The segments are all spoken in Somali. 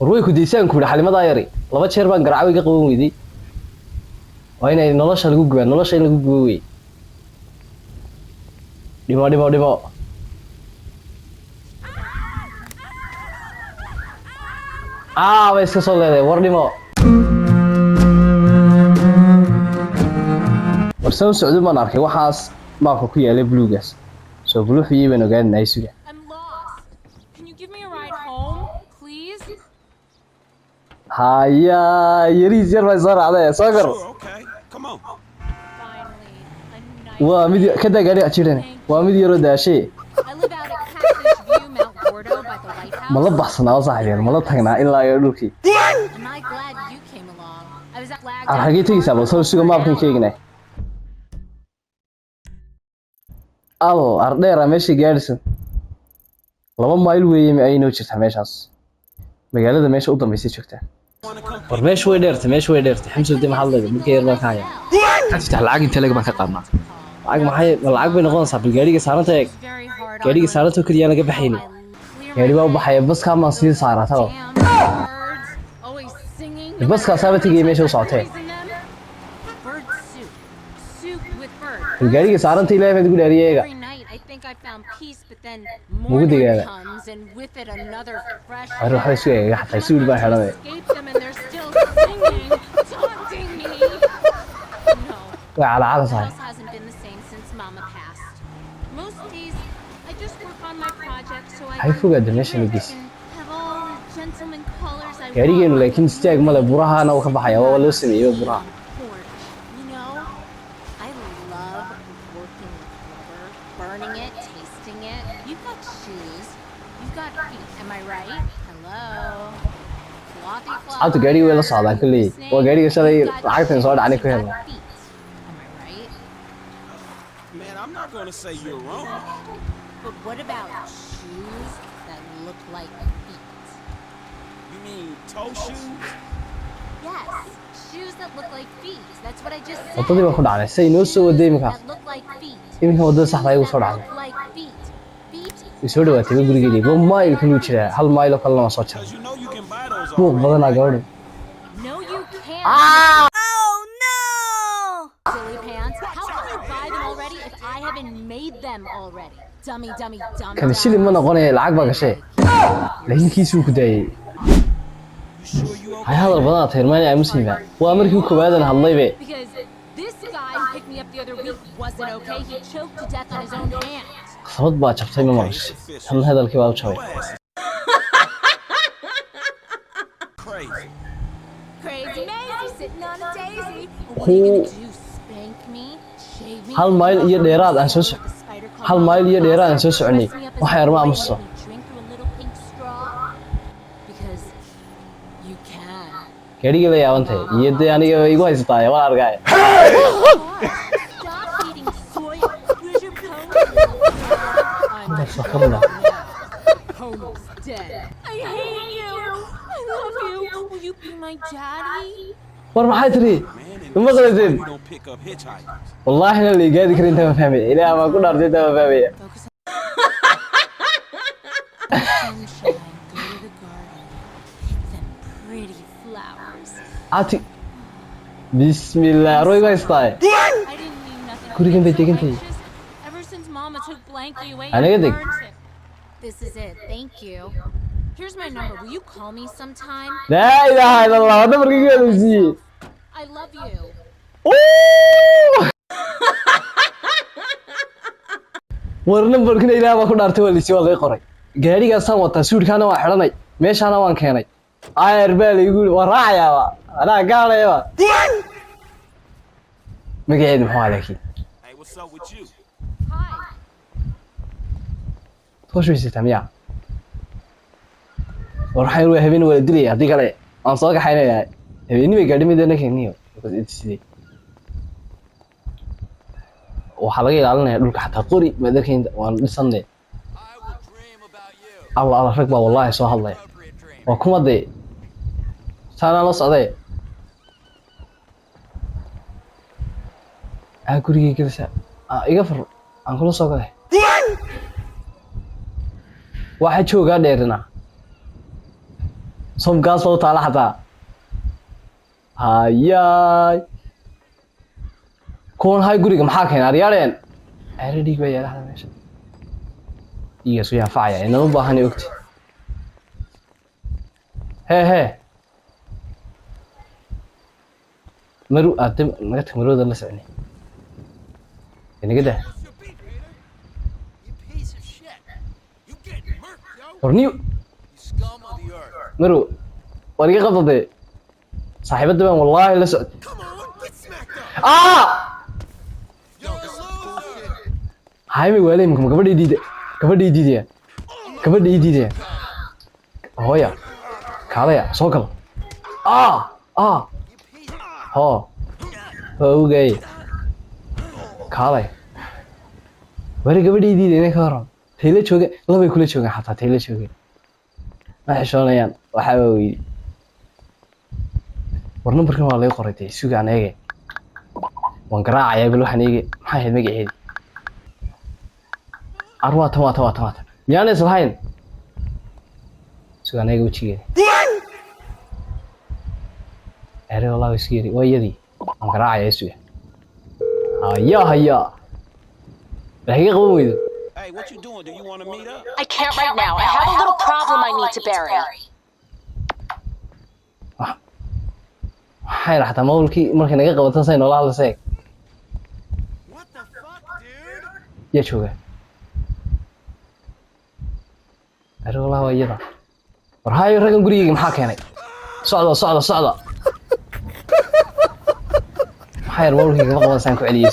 ruuy ku diisaan ku xalimada yari laba jeer baan garaawiga qaban weydii waa inay nolosha lagu gubaa nolosha in lagu gubay dhimo way iska soo leeday war dhimo warsan socdo ma arkay waxaas maafka ku yaalay bluegas soo buluuxiyay baan ogaanay suga haya yariis yar baa soo raacday soo gar waa mid ka dagaali ajireen waa mid yaro daashay ma la baxsanaa saaxiibeen ma la tagnaa ilaa iyo dhulkii aragay tagaysaa bal soo suga maafkan keegnay ardheera meesha gaadhisan 2 mayl weeye ma ay noo jirtaa meeshaas magaalada meesha u dambeysay joogtaa war meesha way dheertay xamso dima hadlayda markay yar baan ka haya تفتح العقل انت لك ما كقادنا lacag bay noqonaysaa bil gaariga saaranta eeg gaariga saaranta kaliya laga baxayni gaari baa u baxaya baska ma sii saarata baska saabatiga meesha u socotay bil gaariga saaranta ilaahay mid gu dhaariyeega mugu digaada waxa isku eega xataa si wili baa xelanay وعلى عرض صحيح هاي فوق الدمشق نجيس ياريجين لكن استياج ماله براها أنا وخبحيا ولا سمي براها أنت قاري ولا صعد كله وقاري شلي عارف إن صار عليك هنا I'm not going to say you're wrong. But what about shoes that look like feet? You mean toe shoes? Yes, shoes that look like feet. That's what I just said. وطلي باخد على سي نوسو وديمك That look like feet. إمك هو ده صح لا يوصل على Look like feet. Feet. يسوي وقت يقول لي كذي 1 مايل كله كذا هل مايل وكله ما صار Because you know you can buy those مو already. بدنا قاعد No, you can't. Oh no! Silly pants. How can you buy them already if I haven't made them already? Dummy. كان الشيء اللي ما نقونه العقبة كشيء لكن كيسو كداي هاي هذا البنات هرماني أي مسلمة وأمريكا كوبادنا هالله بيه Because this guy who picked me up the other week wasn't okay. He choked to death on his own hands. خبط بقى شفتي ما مرش هم هذا الكباب شوي Crazy. Crazy Maisie sitting on a daisy. What are you gonna do? Spank me? Shave me? هل مايل iyo dheeraad aan soo soc hal mile iyo dheeraad aan soo soconay waxa yar ma amuso gaariga la yaabantay iyo de aniga igu haystaa wala argay war maxay tiri ma qaladin wallahi la liigaadi karin inta ma fahmay ilaa ma ku dhaartay inta ma fahmay ati bismillah roy guys taay kurigan bay tegantay aniga deg This is it. Thank you. Here's my number. Will you call me sometime? la ilaha illallah nabarkiga leeyahay I love you. war numberkina ilaa ba ku dhaartay walisi waa laga qoray gaarigaas aan wata suudkaana waa xiranay meeshana waan keenay ayr baa igu waa raacayaa ana gaalayaa magaceedu muxuu ahaa Hey, what's up with you? Hi. توشوي تamiya war waxay ruuy habeen wala dilay hadii kale aan soo gaxaynaa habeenimo gaadhimidana keeniyo sidii waxa laga ilaalinayaa dhulka xataa qori madarkeenta waan dhisanay Allah rag baa wallahi soo hadlay waa kuma day saana la socday gurigeyga galsa iga fur aan kula soo galay waxa jooga dheerina صوم قاص صوت على حتى هاياي كون هاي قولي كم حاكين عريارين عريديك بيا لحظة ماشي إيه سويا فاعية إنه نبغى هني وقتي هي مرو أتم نقطة مرو ده لسعني يعني كده ورنيو مرو ورقة قطة صاحب الدم والله لسه هاي ولا يمكن كبر يديد كبر يديد هو يا كذا سوكل ها هو جاي كذا وري كبر يديد إنك خارم تيله شوكة لا بيكون شوكة حتى تيله شوكة ما حشونا يعني وحاول ورنا بركان والله قريتي سوق عن ايه وانقراع يا بلو حنيجي ما هي مجيء أروى توا يعني صحين سوق عن ايه وشيء أري والله وسيري ويدي وانقراع يا سوق هيا هي قوي Hey, what you doing? Do you want to meet up? I can't right now. I have a little problem I need to bury. waxay raxtaa mawlkii markay naga qabato say noola hadlasay What the fuck, dude? ya jooga ari wallah waa iyada war hayo ragan gurigeyga maxaa keenay socda maxaa yar mawlkii kama qaban saan ku celiyay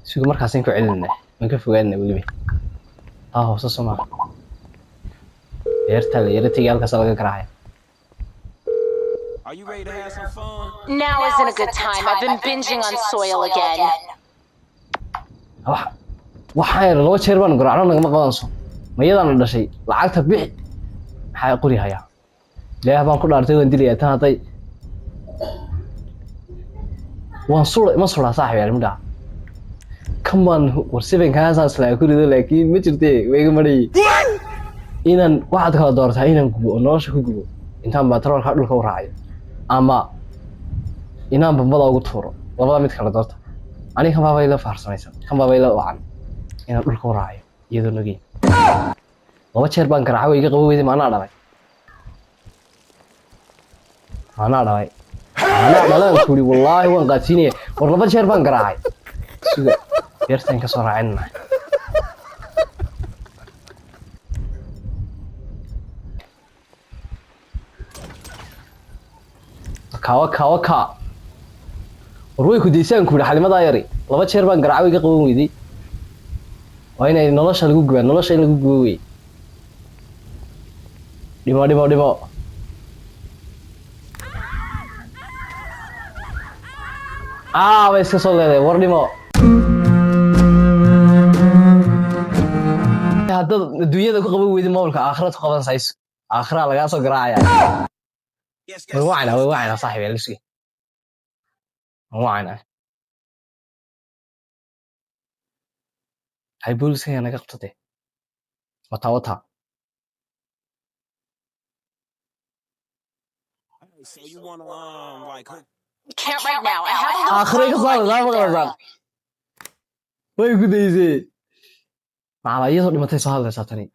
suuga markaasaan ku celinayna waan ka fogaanay weliba hoose Soomaa beerta la yaratay halkaas laga garaacay Are you ready to have some fun? Now isn't a good time. I've been binging on soil again. waxay loo jeer baan garaacno nagama qabanso ma iyadana dhashay lacagta bixi maxay qori haya ilaahay baan ku dhaartay waan dilayaa tan haday waan sula saaxiib yaar midha kaman war seven kaasa isla ku rido laakiin ma jirtee way iga maray inaan waxaad kala doortaa inaan gubo nolosha ku gubo intaan batroolka dhulka u raacayo ama inaan bambada ugu tuuro labada mid kala doorta aniga kan baabay la faarsanaysan kan baabay la wacan inaan dhulka u raacayo iyadoo nageen laba jeer baan garaacay iga qabo weydii maana dhalay dhalan kuli wallahi waan qaadsiinay war laba jeer baan garaacay suga beertan ka soo raacayna kawa warway ku deysaan ku xalimada yari laba jeer baan garaacay iga qaban weydii waa inay nolosha lagu gubaa nolosha in lagu gubo wey dhimo way iska soo leedahay war dhimo hadda adduunyada ku qaban weydii mawlka aakhirad ku qaban sayso aakhira laga soo garaacaya way wacayna saaxiib yaa lisii وعنا هاي بولس هي أنا قطته وطاوتها So you want to like hook? Can't right now. I have a little آخرك problem صار I لا need to bury. بغلط وين كنت يزي مع لا يصير ما تيسهل ساتني